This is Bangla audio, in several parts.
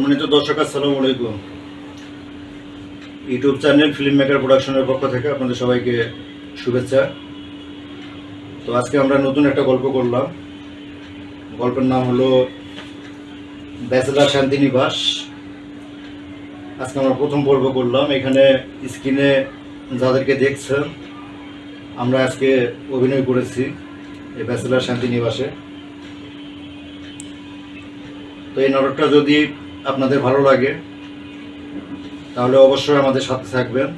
সম্মানিত দর্শক, আসসালামু আলাইকুম। ইউটিউব চ্যানেল ফিল্ম মেকার প্রোডাকশনের পক্ষ থেকে আপনাদের সবাইকে শুভেচ্ছা। তো আজকে আমরা নতুন একটা গল্প করলাম। গল্পের নাম হলো ব্যাচেলার শান্তিনিবাস। আজকে আমরা প্রথম পর্ব করলাম। এখানে স্ক্রিনে যাদেরকে দেখছেন, আমরা আজকে অভিনয় করেছি এই ব্যাচেলার শান্তিনিবাসে। তো এই নাটকটা যদি আপনাদের ভালো লাগে তাহলে অবশ্যই আমাদের সাথে থাকবেন,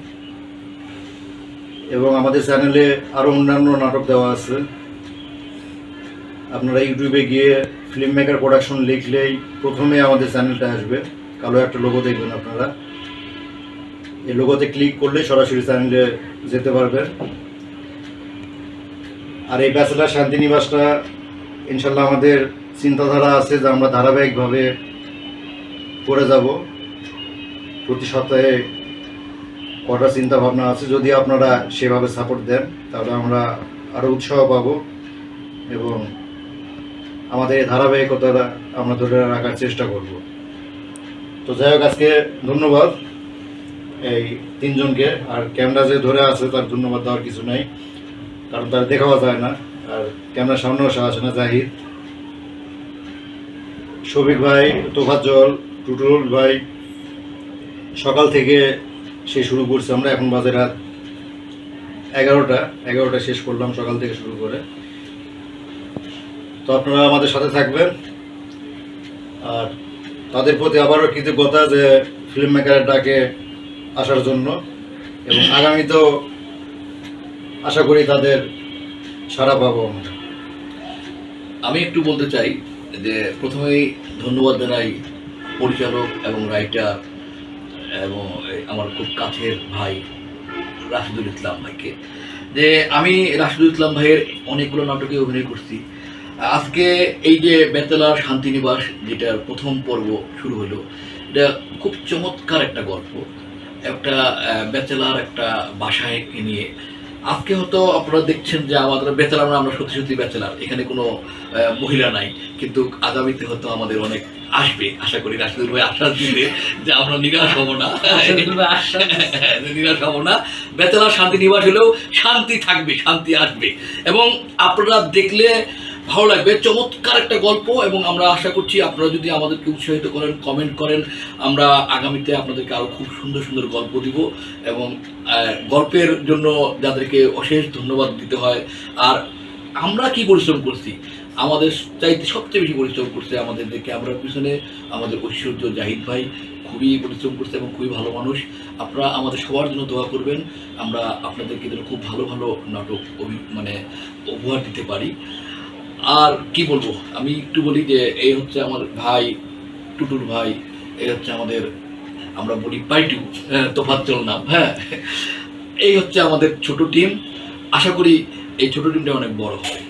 এবং আমাদের চ্যানেলে আরও অন্যান্য নাটক দেওয়া আছে। আপনারা ইউটিউবে গিয়ে ফিল্ম মেকার প্রোডাকশন লিখলেই প্রথমে আমাদের চ্যানেলটা আসবে। কালো একটা লোগো দেখবেন আপনারা, এই লোগোতে ক্লিক করলে সরাসরি চ্যানেলে যেতে পারবেন। আর এই ব্যাচেলার শান্তিনিবাসটা ইনশাল্লাহ আমাদের চিন্তাধারা আছে যে আমরা ধারাবাহিকভাবে করে যাব। প্রতি সপ্তাহে কটা চিন্তা ভাবনা আছে, যদি আপনারা সেভাবে সাপোর্ট দেন তাহলে আমরা আরও উৎসাহ পাব এবং আমাদের এই ধারাবাহিকতাটা আমরা ধরে রাখার চেষ্টা করব। তো যাই হোক, আজকে ধন্যবাদ এই তিনজনকে। আর ক্যামেরা যে ধরে আছে তার ধন্যবাদ দেওয়ার কিছু নেই, কারণ তার দেখাও যায় না, আর ক্যামেরার সামনেও আসে না। জাহিদ, শফিক ভাই, তোফাজ্জল, টুটুল ভাই, সকাল থেকে সে শুরু করছে। আমরা এখন বাজে রাত 11টা শেষ করলাম সকাল থেকে শুরু করে। তো আপনারা আমাদের সাথে থাকবেন, আর তাদের প্রতি আবারও কৃতজ্ঞতা যে ফিল্ম মেকারের ডাকে আসার জন্য, এবং আগামীতেও আশা করি তাদের সাড়া পাবো আমরা। আমি একটু বলতে চাই যে প্রথমেই ধন্যবাদ জানাই পরিচালক এবং রাইটার এবং আমার খুব কাছের ভাই রাশিদুল ইসলাম ভাইকে। যে আমি রাশিদুল ইসলাম ভাইয়ের অনেকগুলো নাটকে অভিনয় করছি। আজকে এই যে ব্যাচেলার শান্তিনিবাস যেটার প্রথম পর্ব শুরু হলো, এটা খুব চমৎকার একটা গল্প। একটা ব্যাচেলার একটা বাসায় নিয়ে আজকে হয়তো আপনারা দেখছেন যে আমাদের ব্যাচেলার, আমরা সত্যি সত্যি ব্যাচেলার, এখানে কোনো মহিলা নাই, কিন্তু আগামীতে হয়তো আমাদের অনেক আসবে। আশা করি রাশিদুল ভাই আশ্বাস দিবে যে আমরা নিরাশ হব না, নিরাশ হব না। ব্যাচেলার শান্তিনিবাস হলেও শান্তি থাকবে, শান্তি আসবে, এবং আপনারা দেখলে ভালো লাগবে। চমৎকার একটা গল্প, এবং আমরা আশা করছি আপনারা যদি আমাদেরকে উৎসাহিত করেন, কমেন্ট করেন, আমরা আগামীতে আপনাদেরকে আরও খুব সুন্দর সুন্দর গল্প দিব। এবং গল্পের জন্য যাদেরকে অশেষ ধন্যবাদ দিতে হয়। আর আমরা কি পরিশ্রম করছি, আমাদের চাইতে সবচেয়ে বেশি পরিশ্রম করছে আমাদের ক্যামেরার পিছনে আমাদের ঐশ্বর্য জাহিদ ভাই। খুবই পরিশ্রম করছে এবং খুবই ভালো মানুষ। আপনারা আমাদের সবার জন্য দোয়া করবেন, আমরা আপনাদেরকে যেন খুব ভালো ভালো নাটক উপহার দিতে পারি। আর কি বলবো, আমি একটু বলি যে এই হচ্ছে আমার ভাই টুটুল ভাই, এই হচ্ছে আমাদের, আমরা বলি পাইটু, তোফাজ্জল নাম। হ্যাঁ, এই হচ্ছে আমাদের ছোট টিম। আশা করি এই ছোট টিমটা অনেক বড় হবে।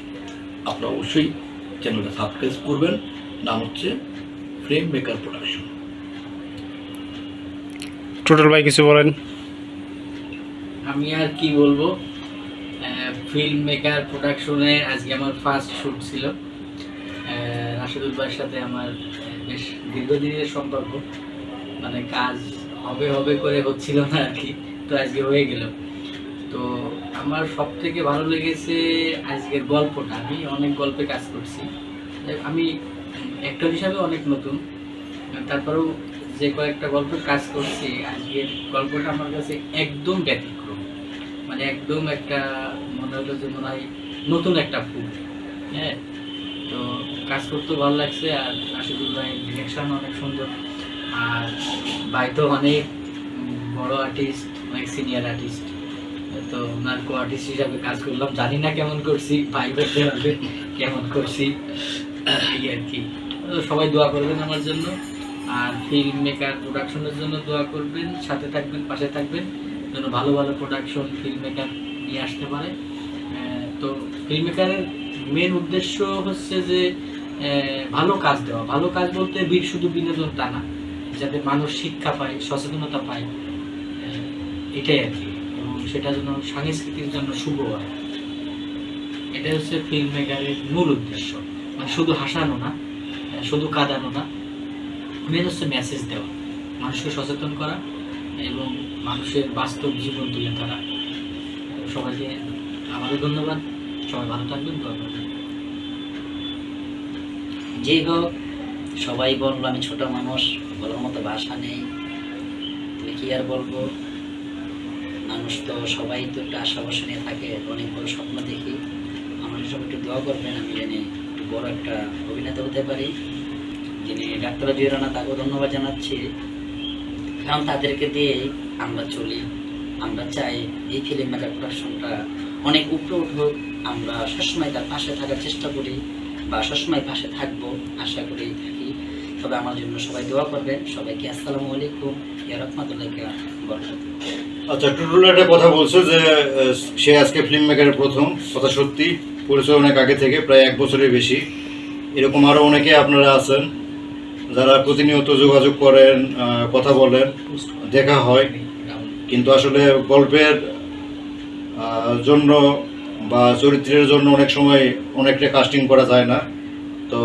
আপনারা অবশ্যই চ্যানেলটা সাবস্ক্রাইব করবেন। নাম হচ্ছে ফিল্ম মেকার প্রোডাকশন। টুটুল ভাই কিছু বলেন। আমি আর কি বলবো, ফিল্ম মেকার প্রোডাকশনে আজকে আমার ফার্স্ট শ্যুট ছিল। রাশিদুল ভাইয়ের সাথে আমার বেশ দীর্ঘদিনের সম্পর্ক, মানে কাজ হবে হবে করে হচ্ছিল না আর কি, তো আজকে হয়ে গেল। তো আমার সব থেকে ভালো লেগেছে আজকের গল্পটা। আমি অনেক গল্পে কাজ করছি, আমি অ্যাক্টর হিসাবে অনেক নতুন, তারপরেও যে কয়েকটা গল্পে কাজ করছি, আজকের গল্পটা আমার কাছে একদম ব্যতিক্রম। মানে একদম একটা মনে হলো যে মনে হয় নতুন একটা ফুল। হ্যাঁ, তো কাজ করতেও ভালো লাগছে। আর রাশিদুল ভাইয়ের ডিরেকশন অনেক সুন্দর। আর ভাই তো অনেক বড় আর্টিস্ট, অনেক সিনিয়র আর্টিস্ট, তো ওনার কো আর্টিস্ট হিসাবে কাজ করলাম। জানি না কেমন করছি, ভাই করতে পারবে কেমন করছি এই আর কি। সবাই দোয়া করবেন আমার জন্য, আর ফিল্ম মেকার প্রোডাকশনের জন্য দোয়া করবেন, সাথে থাকবেন, পাশে থাকবেন, যেন ভালো ভালো প্রোডাকশন ফিল্ম মেকার নিয়ে আসতে পারে। তো ফিল্ম মেকারের মেন উদ্দেশ্য হচ্ছে যে ভালো কাজ দেওয়া। ভালো কাজ বলতে শুধু বিনোদন তা না, যাতে মানুষ শিক্ষা পায়, সচেতনতা পায়, এটাই আর কি। এবং সেটা যেন সাংস্কৃতিক জন্য শুভ হয়, এটাই হচ্ছে ফিল্ম মেকারের মূল উদ্দেশ্য। মানে শুধু হাসানো না, শুধু কাঁদানো না, মেন হচ্ছে মেসেজ দেওয়া, মানুষকে সচেতন করা এবং মানুষের বাস্তব জীবন তুলে ধরা। সবাইকে আমারও ধন্যবাদ, সবাই ভালো থাকবেন, দোয়া করবেন। যেই হোক, সবাই বললো আমি ছোট মানুষ, বলার মতো ভাষা নেই, তুমি কি আর বলবো। মানুষ তো সবাই তো একটু আশা ভরসা নিয়ে থাকে, অনেক বড় স্বপ্ন দেখি। আমার সবাই একটু দোয়া করবেন, আমি জানি একটু বড় একটা অভিনেতা হতে পারি। যিনি ডাক্তার জিরানা, তাকেও ধন্যবাদ জানাচ্ছি, কারণ তাদেরকে দিয়ে আমরা চলি। আমরা চাই এই ফিল্ম মেকার প্রোডাকশনটা অনেক উপরে উঠুক, আমরা সবসময় তার পাশে থাকার চেষ্টা করি বা সবসময় পাশে থাকবো, আশা করেই থাকি। তবে আমার জন্য সবাই দোয়া করবেন। সবাইকে আসসালামু আলাইকুম ইয়া রাহমাতুল্লাহি ওয়া বারাকাতুহু। আচ্ছা, টুটুল একটা কথা বলছে যে সে আজকে ফিল্ম মেকারের প্রথম। কথা সত্যি, পরিচয় অনেক আগে থেকে, প্রায় 1 বছরের বেশি। এরকম আরও অনেকে আপনারা আছেন যারা প্রতিনিয়ত যোগাযোগ করেন, কথা বলেন, দেখা হয়, কিন্তু আসলে গল্পের জন্য বা চরিত্রের জন্য অনেক সময় অনেকটা কাস্টিং করা যায় না। তো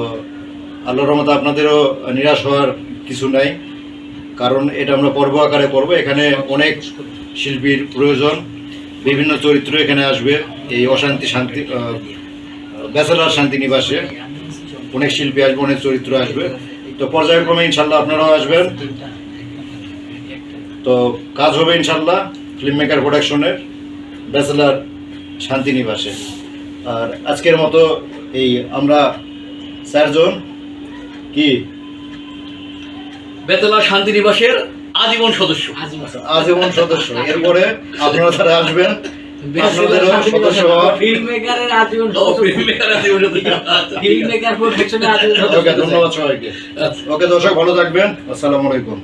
আল্লাহর রহমতে আপনাদেরও নিরাশ হওয়ার কিছু নাই, কারণ এটা আমরা পর্ব আকারে করবো। এখানে অনেক শিল্পীর প্রয়োজন, বিভিন্ন চরিত্র এখানে আসবে। এই অশান্তি শান্তি ব্যাচেলার শান্তিনিবাসে অনেক শিল্পী আসবে, অনেক চরিত্র আসবে। তো পর্যায়ক্রমে ইনশাল্লাহ আপনারাও আসবেন, তো কাজ হবে ইনশাল্লাহ ফিল্ম মেকার প্রোডাকশনের ব্যাচেলার শান্তিনিবাসে। আর আজকের মতো এই আমরা 4 জন কি বেতলা শান্তিনিবাসের আজীবন সদস্য। আজীবন সদস্য। এরপরে আপনারা যারা আসবেন আপনাদেরও সদস্য হওয়া। ফিল্ম মেকারের আজীবন ফিল্ম মেকার আজীবন সদস্য। ফিল্ম মেকার প্রোডাকশনের আজীবন ওকে, ধন্যবাদ সবাইকে। ওকে দর্শক, ভালো থাকবেন। আসসালামু আলাইকুম।